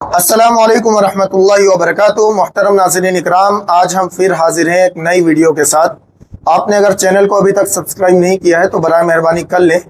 अस्सलामु अलैकुम वरहमतुल्लाहि वबरकातुहू। मोहतरम नाज़रीन इकराम, आज हम फिर हाजिर हैं एक नई वीडियो के साथ। आपने अगर चैनल को अभी तक सब्सक्राइब नहीं किया है तो बराए मेहरबानी कर लें।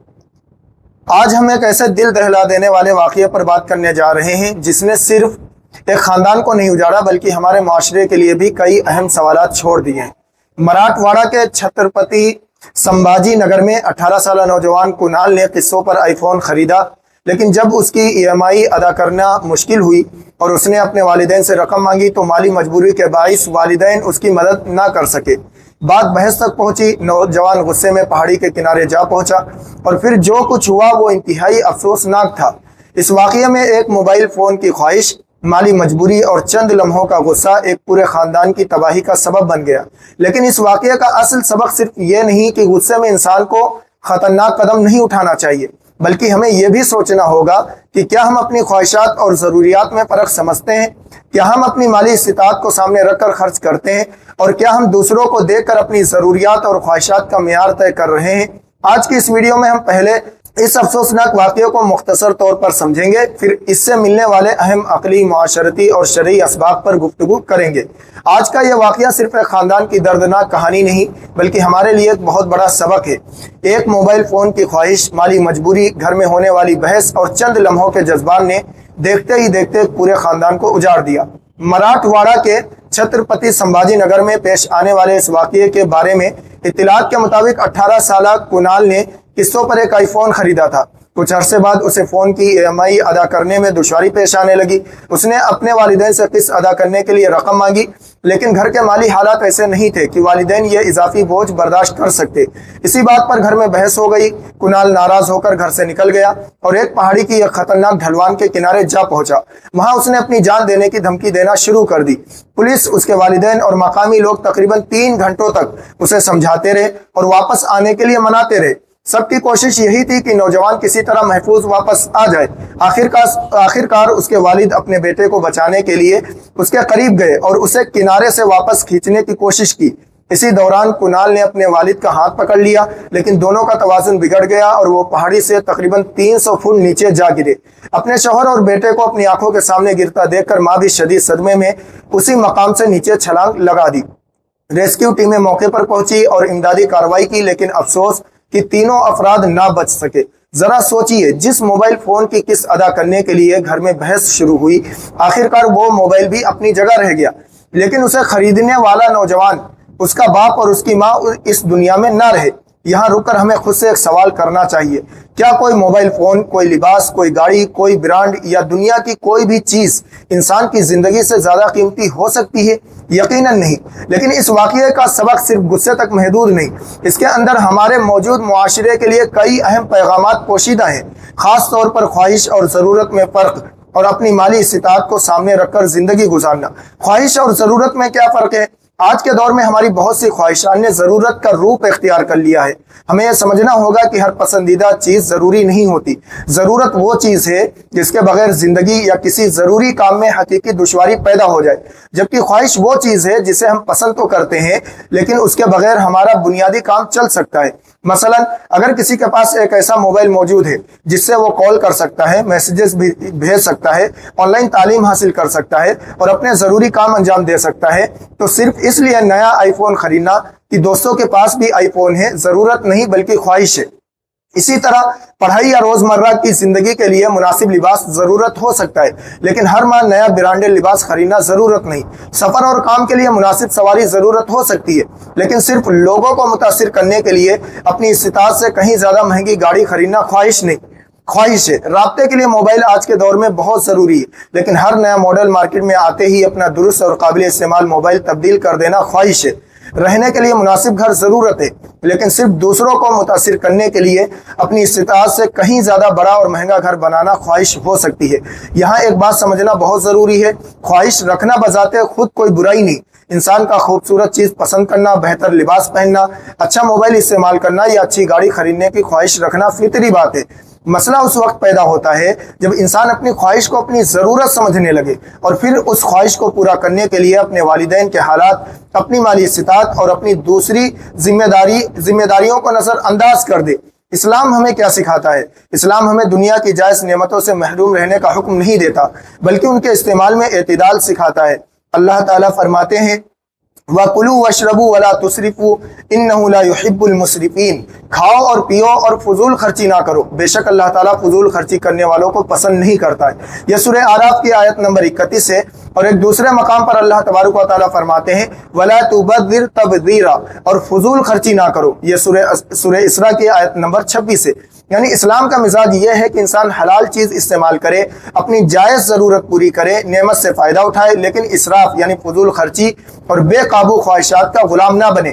आज हम एक ऐसे दिल दहला देने वाले वाक़ये पर बात करने जा रहे हैं जिसने सिर्फ एक ख़ानदान को नहीं उजाड़ा बल्कि हमारे माशरे के लिए भी कई अहम सवालात छोड़ दिए हैं। मराठवाड़ा के छत्रपति संभाजी नगर में 18 साल नौजवान कुणाल ने किस्तों पर आईफोन ख़रीदा, लेकिन जब उसकी ईएमआई अदा करना मुश्किल हुई और उसने अपने वालिदैन से रकम मांगी तो माली मजबूरी के बाइस वालिदैन उसकी मदद ना कर सके। बात बहस तक पहुंची। नौजवान गुस्से में पहाड़ी के किनारे जा पहुंचा और फिर जो कुछ हुआ वो इंतहाई अफसोसनाक था। इस वाक़ये में एक मोबाइल फ़ोन की ख्वाहिश, माली मजबूरी और चंद लम्हों का गुस्सा एक पूरे ख़ानदान की तबाही का सबब बन गया। लेकिन इस वाक़ये का असल सबक सिर्फ ये नहीं कि गुस्से में इंसान को ख़तरनाक कदम नहीं उठाना चाहिए, बल्कि हमें यह भी सोचना होगा कि क्या हम अपनी ख्वाहिशात और ज़रूरियात में फ़र्क समझते हैं, क्या हम अपनी माली इस्तिताअत को सामने रखकर खर्च करते हैं और क्या हम दूसरों को देखकर अपनी ज़रूरियात और ख्वाहिशात का मेयार तय कर रहे हैं। आज की इस वीडियो में हम पहले इस अफसोसनाक वाक़ये को मुख्तसर तौर पर समझेंगे, फिर इससे मिलने वाले अहम अक़ली, मुआशरती और शरई असबाब पर गुफ्तगू करेंगे। आज का यह वाक़या सिर्फ एक ख़ानदान की दर्दनाक कहानी नहीं बल्कि हमारे लिए एक बहुत बड़ा सबक है। एक मोबाइल फ़ोन की ख्वाहिश, माली मजबूरी, घर में होने वाली बहस और चंद लम्हों के जज्बात ने देखते ही देखते पूरे ख़ानदान को उजाड़ दिया। मराठवाड़ा के छत्रपति संभाजी नगर में पेश आने वाले इस वाक़ये के बारे में इत्तलात के मुताबिक 18 साल कुणाल ने किस्तों पर एक आईफोन खरीदा था। कुछ अरसे बाद उसे फ़ोन की ईएमआई अदा करने में दुश्वारी पेश आने लगी। उसने अपने वालिदैन से किस्त अदा करने के लिए रकम मांगी, लेकिन घर के माली हालात ऐसे नहीं थे कि वालिदैन ये इजाफी बोझ बर्दाश्त कर सकते। इसी बात पर घर में बहस हो गई। कुणाल नाराज़ होकर घर से निकल गया और एक पहाड़ी की एक खतरनाक ढलवान के किनारे जा पहुंचा। वहां उसने अपनी जान देने की धमकी देना शुरू कर दी। पुलिस, उसके वालिदैन और मकामी लोग तकरीबन 3 घंटों तक उसे समझाते रहे और वापस आने के लिए मनाते रहे। सबकी कोशिश यही थी कि नौजवान किसी तरह महफूज वापस आ जाए। आखिरकार उसके वालिद अपने बेटे को बचाने के लिए उसके करीब गए और उसे किनारे से वापस खींचने की कोशिश की। इसी दौरान कुणाल ने अपने वालिद का हाथ पकड़ लिया, लेकिन दोनों का तवाज़ुन बिगड़ गया और वो पहाड़ी से तकरीबन 300 फुट नीचे जा गिरे। अपने शौहर और बेटे को अपनी आंखों के सामने गिरता देखकर माँ भी शदीद सदमे में उसी मकाम से नीचे छलांग लगा दी। रेस्क्यू टीमें मौके पर पहुंची और इमदादी कार्रवाई की, लेकिन अफसोस कि तीनों अफराद ना बच सके। जरा सोचिए, जिस मोबाइल फोन की किस्त अदा करने के लिए घर में बहस शुरू हुई, आखिरकार वो मोबाइल भी अपनी जगह रह गया, लेकिन उसे खरीदने वाला नौजवान, उसका बाप और उसकी माँ इस दुनिया में ना रहे। यहाँ रुककर हमें खुद से एक सवाल करना चाहिए, क्या कोई मोबाइल फोन, कोई लिबास, कोई गाड़ी, कोई ब्रांड या दुनिया की कोई भी चीज इंसान की जिंदगी से ज्यादा कीमती हो सकती है? यकीनन नहीं। लेकिन इस वाक़ये का सबक सिर्फ गुस्से तक महदूद नहीं, इसके अंदर हमारे मौजूद मुआशरे के लिए कई अहम पैगामात पोशीदा हैं। खास तौर पर ख्वाहिश और ज़रूरत में फ़र्क और अपनी माली इस्तिताअत को सामने रखकर ज़िंदगी गुजारना। ख्वाहिश और ज़रूरत में क्या फ़र्क है? आज के दौर में हमारी बहुत सी ख्वाहिशात ने ज़रूरत का रूप इख्तियार कर लिया है। हमें यह समझना होगा कि हर पसंदीदा चीज़ ज़रूरी नहीं होती। ज़रूरत वो चीज़ है जिसके बगैर ज़िंदगी या किसी ज़रूरी काम में हकीकी दुश्वारी पैदा हो जाए, जबकि ख्वाहिश वो चीज़ है जिसे हम पसंद तो करते हैं लेकिन उसके बगैर हमारा बुनियादी काम चल सकता है। मसलन, अगर किसी के पास एक ऐसा मोबाइल मौजूद है जिससे वो कॉल कर सकता है, मैसेजेस भी भेज सकता है, ऑनलाइन तालीम हासिल कर सकता है और अपने ज़रूरी काम अंजाम दे सकता है, तो सिर्फ इसलिए नया आईफोन खरीदना कि दोस्तों के पास भी आईफोन है ज़रूरत नहीं बल्कि ख्वाहिश है। इसी तरह पढ़ाई या रोज़मर्रा की ज़िंदगी के लिए मुनासिब लिबास ज़रूरत हो सकता है, लेकिन हर माह नया ब्रांडेड लिबास खरीदना ज़रूरत नहीं। सफ़र और काम के लिए मुनासिब सवारी ज़रूरत हो सकती है, लेकिन सिर्फ लोगों को मुतासिर करने के लिए अपनी इस्तिताअत से कहीं ज़्यादा महंगी गाड़ी खरीदना ख्वाहिश नहीं, ख्वाहिश है। राब्ते के लिए मोबाइल आज के दौर में बहुत ज़रूरी है, लेकिन हर नया मॉडल मार्केट में आते ही अपना दुरुस्त और काबिल इस्तेमाल मोबाइल तब्दील कर देना ख्वाहिश है। रहने के लिए मुनासिब घर ज़रूरत है, लेकिन सिर्फ दूसरों को मुतासिर करने के लिए अपनी इस्तिताअत से कहीं ज़्यादा बड़ा और महंगा घर बनाना ख्वाहिश हो सकती है। यहाँ एक बात समझना बहुत ज़रूरी है, ख्वाहिश रखना बजाते खुद कोई बुराई नहीं। इंसान का खूबसूरत चीज़ पसंद करना, बेहतर लिबास पहनना, अच्छा मोबाइल इस्तेमाल करना या अच्छी गाड़ी खरीदने की ख्वाहिश रखना फितरी बात है। मसला उस वक्त पैदा होता है जब इंसान अपनी ख्वाहिश को अपनी ज़रूरत समझने लगे और फिर उस ख्वाहिश को पूरा करने के लिए अपने वालिदैन के हालात, अपनी माली इस्तिताअत और अपनी दूसरी जिम्मेदारियों को नज़रअंदाज कर दे। اسلام ہمیں کیا سکھاتا ہے؟ اسلام ہمیں دنیا کی جائز نعمتوں سے محروم رہنے کا حکم نہیں دیتا، بلکہ ان کے استعمال میں اعتدال سکھاتا ہے۔ اللہ تعالیٰ فرماتے ہیں وَكُلُوا وَاشْرَبُوا وَلَا تُسْرِفُوا إِنَّهُ لَا يُحِبُّ الْمُسْرِفِينَ، کھاؤ اور پیو اور فضول خرچی نہ کرو، بے شک اللہ تعالیٰ فضول خرچی کرنے والوں کو پسند نہیں کرتا ہے۔ یہ سورہ اعراف کی آیت نمبر 31 ہے، اور ایک دوسرے مقام پر اللہ تبارک و تعالیٰ فرماتے ہیں وَلَا تُبَذِّرْ تَبْذِيرًا، اور فضول خرچی نہ کرو، یہ سورہ اسراء کی آیت نمبر 26 ہے۔ یعنی اسلام کا مزاج یہ ہے کہ انسان حلال چیز استعمال کرے، اپنی جائز ضرورت پوری کرے، نعمت سے فائدہ اٹھائے، لیکن اسراف یعنی فضول خرچی اور بے قابو خواہشات کا غلام نہ بنے۔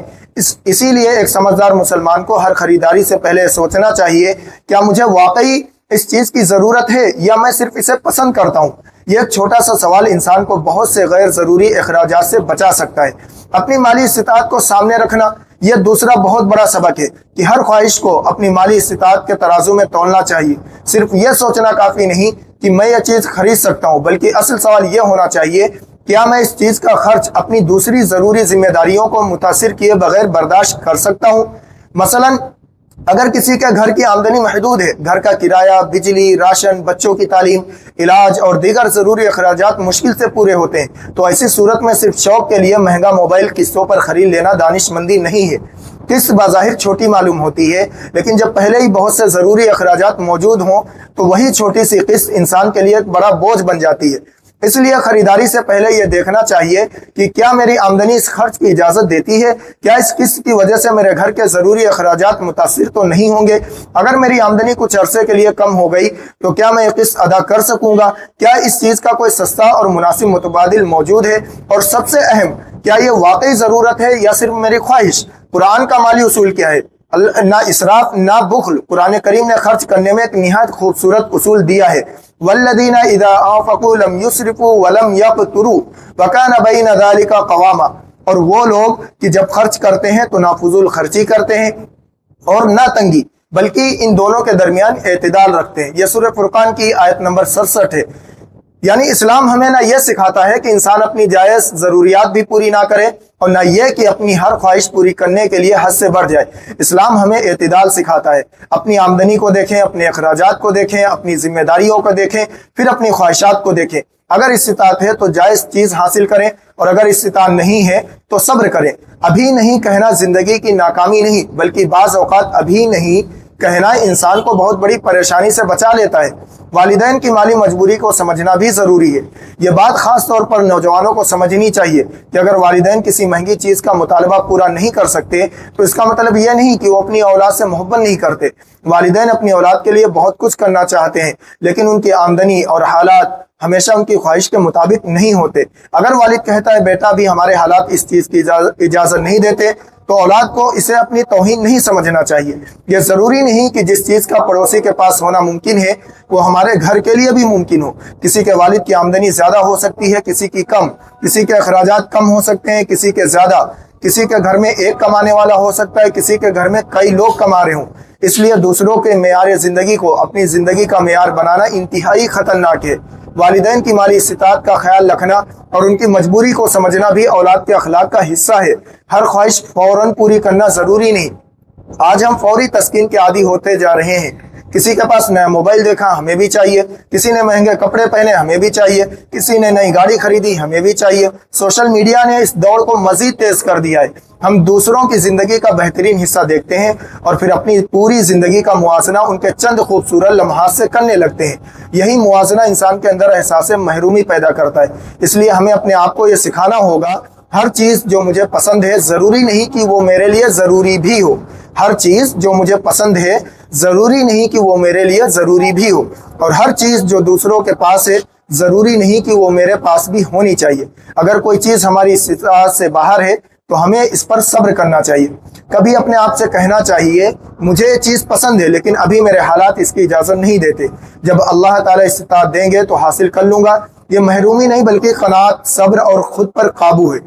اسی لیے ایک سمجھدار مسلمان کو ہر خریداری سے پہلے سوچنا چاہیے کیا مجھے واقعی اس چیز کی ضرورت ہے یا میں صرف اسے پسند کرتا ہوں۔ یہ ایک چھوٹا سا سوال انسان کو بہت سے غیر ضروری اخراجات سے بچا سکتا ہے۔ اپنی مالی استطاعت کو سامنے رکھنا یہ دوسرا بہت بڑا سبق ہے کہ ہر خواہش کو اپنی مالی استطاعت کے ترازو میں تولنا چاہیے۔ صرف یہ سوچنا کافی نہیں کہ میں یہ چیز خرید سکتا ہوں، بلکہ اصل سوال یہ ہونا چاہیے کیا میں اس چیز کا خرچ اپنی دوسری ضروری ذمہ داریوں کو متاثر کیے بغیر برداشت کر سکتا ہوں۔ مثلاً اگر کسی کے گھر کی آمدنی محدود ہے، گھر کا کرایہ، بجلی، راشن، بچوں کی تعلیم، علاج اور دیگر ضروری اخراجات مشکل سے پورے ہوتے ہیں، تو ایسی صورت میں صرف شوق کے لیے مہنگا موبائل قسطوں پر خرید لینا دانش مندی نہیں ہے۔ قسط بظاہر چھوٹی معلوم ہوتی ہے، لیکن جب پہلے ہی بہت سے ضروری اخراجات موجود ہوں تو وہی چھوٹی سی قسط انسان کے لیے ایک بڑا بوجھ بن جاتی ہے۔ اس لیے خریداری سے پہلے یہ دیکھنا چاہیے کہ کیا میری آمدنی اس خرچ کی اجازت دیتی ہے، کیا اس قسط کی وجہ سے میرے گھر کے ضروری اخراجات متاثر تو نہیں ہوں گے، اگر میری آمدنی کچھ عرصے کے لیے کم ہو گئی تو کیا میں یہ قسط ادا کر سکوں گا، کیا اس چیز کا کوئی سستا اور مناسب متبادل موجود ہے، اور سب سے اہم کیا یہ واقعی ضرورت ہے یا صرف میری خواہش۔ قرآن کا مالی اصول کیا ہے؟ نہ اسراف نہ بخل۔ قرآن کریم نے خرچ کرنے میں ایک نہایت خوبصورت اصول دیا ہے والذین اذا انفقوا لم یسرفوا ولم یقتروا وکان بین ذلک قواما، اور وہ لوگ کہ جب خرچ کرتے ہیں تو نہ فضول خرچی کرتے ہیں اور نہ تنگی، بلکہ ان دونوں کے درمیان اعتدال رکھتے ہیں۔ یہ سورہ فرقان کی آیت نمبر 67 ہے۔ یعنی اسلام ہمیں نہ یہ سکھاتا ہے کہ انسان اپنی جائز ضروریات بھی پوری نہ کرے اور نہ یہ کہ اپنی ہر خواہش پوری کرنے کے لیے حد سے بڑھ جائے۔ اسلام ہمیں اعتدال سکھاتا ہے۔ اپنی آمدنی کو دیکھیں، اپنے اخراجات کو دیکھیں، اپنی ذمہ داریوں کو دیکھیں، پھر اپنی خواہشات کو دیکھیں۔ اگر استطاعت ہے تو جائز چیز حاصل کریں، اور اگر استطاعت نہیں ہے تو صبر کریں۔ ابھی نہیں کہنا زندگی کی ناکامی نہیں، بلکہ بعض اوقات ابھی نہیں کہنا انسان کو بہت بڑی پریشانی سے بچا لیتا ہے۔ والدین کی مالی مجبوری کو سمجھنا بھی ضروری ہے۔ یہ بات خاص طور پر نوجوانوں کو سمجھنی چاہیے کہ اگر والدین کسی مہنگی چیز کا مطالبہ پورا نہیں کر سکتے تو اس کا مطلب یہ نہیں کہ وہ اپنی اولاد سے محبت نہیں کرتے۔ والدین اپنی اولاد کے لیے بہت کچھ کرنا چاہتے ہیں، لیکن ان کی آمدنی اور حالات ہمیشہ ان کی خواہش کے مطابق نہیں ہوتے۔ اگر والد کہتا ہے بیٹا بھی ہمارے حالات اس چیز کی اجازت نہیں دیتے، تو اولاد کو اسے اپنی توہین نہیں سمجھنا چاہیے۔ یہ ضروری نہیں کہ جس چیز کا پڑوسی کے پاس ہونا ممکن ہے وہ ہمارے گھر کے لیے بھی ممکن ہو۔ کسی کے والد کی آمدنی زیادہ ہو سکتی ہے، کسی کی کم، کسی کے اخراجات کم ہو سکتے ہیں، کسی کے زیادہ، کسی کے گھر میں ایک کمانے والا ہو سکتا ہے، کسی کے گھر میں کئی لوگ کما رہے ہوں۔ اس لیے دوسروں کے معیار زندگی کو اپنی زندگی کا معیار بنانا انتہائی خطرناک ہے۔ والدین کی مالی استطاعت کا خیال رکھنا اور ان کی مجبوری کو سمجھنا بھی اولاد کے اخلاق کا حصہ ہے۔ ہر خواہش فوراً پوری کرنا ضروری نہیں۔ آج ہم فوری تسکین کے عادی ہوتے جا رہے ہیں۔ کسی کے پاس نیا موبائل دیکھا، ہمیں بھی چاہیے۔ کسی نے مہنگے کپڑے پہنے، ہمیں بھی چاہیے۔ کسی نے نئی گاڑی خریدی، ہمیں بھی چاہیے۔ سوشل میڈیا نے اس دوڑ کو مزید تیز کر دیا ہے۔ ہم دوسروں کی زندگی کا بہترین حصہ دیکھتے ہیں اور پھر اپنی پوری زندگی کا موازنہ ان کے چند خوبصورت لمحات سے کرنے لگتے ہیں۔ یہی موازنہ انسان کے اندر احساس محرومی پیدا کرتا ہے۔ اس لیے ہمیں اپنے آپ کو یہ سکھانا ہوگا ہر چیز جو مجھے پسند ہے ضروری نہیں کہ وہ میرے لیے ضروری بھی ہو۔ ہر چیز جو مجھے پسند ہے ضروری نہیں کہ وہ میرے لیے ضروری بھی ہو، اور ہر چیز جو دوسروں کے پاس ہے ضروری نہیں کہ وہ میرے پاس بھی ہونی چاہیے۔ اگر کوئی چیز ہماری استطاعت سے باہر ہے تو ہمیں اس پر صبر کرنا چاہیے۔ کبھی اپنے آپ سے کہنا چاہیے مجھے یہ چیز پسند ہے لیکن ابھی میرے حالات اس کی اجازت نہیں دیتے۔ جب اللہ تعالیٰ استطاعت دیں گے تو حاصل کر لوں گا۔ یہ محرومی نہیں بلکہ قناعت، صبر اور خود پر قابو ہے۔